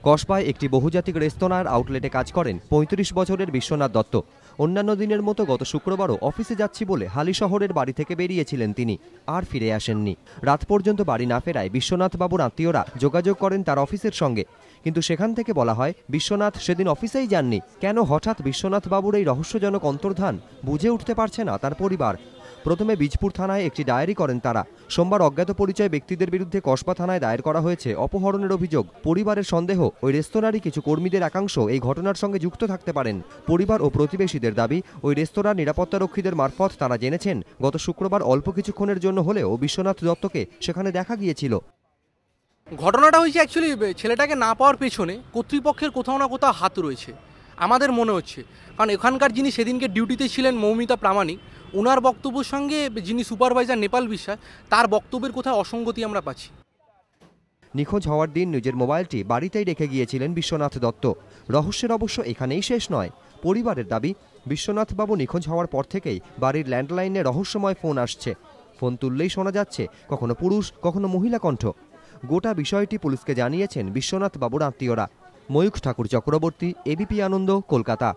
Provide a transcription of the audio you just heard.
কসবায় একটি বহুজাতিক রেস্তোরাঁর আউটলেটে কাজ করেন ৩৫ বছরের বিশ্বনাথ দত্ত। অন্যান্য দিনের মতো গত শুক্রবারও অফিসে যাচ্ছি বলে হালি শহরের বাড়ি থেকে বেরিয়েছিলেন তিনি, আর ফিরে আসেননি। রাত পর্যন্ত বাড়ি না ফেরায় বিশ্বনাথ বাবুর আত্মীয়রা যোগাযোগ করেন তার অফিসের সঙ্গে, কিন্তু সেখান থেকে বলা হয় বিশ্বনাথ সেদিন অফিসেই যাননি। কেন হঠাৎ বিশ্বনাথ বাবুর এই রহস্যজনক অন্তর্ধান বুঝে উঠতে পারছে না তার পরিবার। প্রথমে বীজপুর থানায় একটি ডায়েরি করেন তারা। সোমবার অজ্ঞাত পরিচয় ব্যক্তিদের বিরুদ্ধে কসবা থানায় দায়ের করা হয়েছে অপহরণের অভিযোগ। পরিবারের সন্দেহ, ওই রেস্তোরাঁরই কিছু কর্মীদের একাংশ এই ঘটনার সঙ্গে যুক্ত থাকতে পারেন। পরিবার ও প্রতিবেশীদের দাবি, ওই রেস্তোরাঁর নিরাপত্তারক্ষীদের মারফত তারা জেনেছেন গত শুক্রবার অল্প কিছুক্ষণের জন্য হলেও বিশ্বনাথ দত্তকে সেখানে দেখা গিয়েছিল। ঘটনাটা হয়েছে অ্যাকচুয়ালি ছেলেটাকে না পাওয়ার পেছনে কর্তৃপক্ষের কোথাও না কোথাও হাত রয়েছে আমাদের মনে হচ্ছে। কারণ এখানকার যিনি সেদিনকে ডিউটিতে ছিলেন মৌমিতা প্রামাণিক, ওনার বক্তব্যের সঙ্গে যিনি সুপারভাইজার নেপাল বিশ্বাস, তার বক্তব্যের কোথাও অসঙ্গতি আমরা পাচ্ছি। নিখোঁজ হওয়ার দিন নিজের মোবাইলটি বাড়িতেই রেখে গিয়েছিলেন বিশ্বনাথ দত্ত। রহস্যের অবশ্য এখানেই শেষ নয়। পরিবারের দাবি, বিশ্বনাথবাবু নিখোঁজ হওয়ার পর থেকেই বাড়ির ল্যান্ডলাইনে রহস্যময় ফোন আসছে। ফোন তুললেই শোনা যাচ্ছে কখনো পুরুষ কখনো মহিলা কণ্ঠ। গোটা বিষয়টি পুলিশকে জানিয়েছেন বিশ্বনাথ বাবুর আত্মীয়রা। ময়ূখ ঠাকুর চক্রবর্তী, এবিপি আনন্দ, কলকাতা।